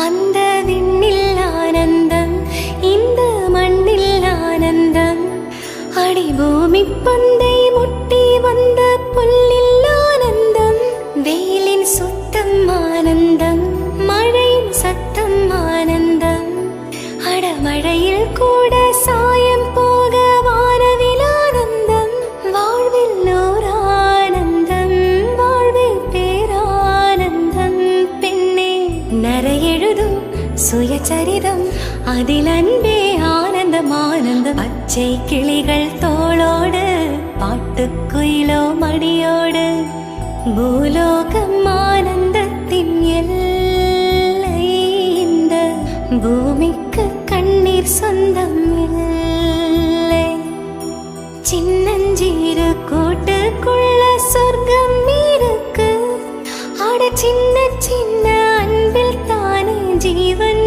அந்த விண்ணில் ஆனந்தம், இந்த மண்ணில் ஆனந்தம். அடி பூமி பந்தை முட்டி வந்த புல்லில் ஆனந்தம். வெயிலின் சுத்தம் ஆனந்தம், மழையின் சத்தம் ஆனந்தம். அடமழையில் கூட சாயம் போக வானவில் ஆனந்தம். வாழ்வில் ஓர் ஆனந்தம், வாழ்வில் பேரானந்தம். பெண்ணே நரையெழுதும் சுயசரிதம், அதில் அன்பே ஆனந்தம் ஆனந்தம். பச்சை கிளிகள் தோளோடு, பாட்டுக்குயிலோ மடியோடு. பூலோகம் ஆனந்தத்தின் எல்லை, இந்த பூமிக்கு கண்ணீர் சொந்தம் இல்லை. சின்னஞ்சீரு கூட்டுக்குள்ள சொர்க்கம் இருக்கு. அட சின்ன சின்ன அன்பில் தானே ஜீவன்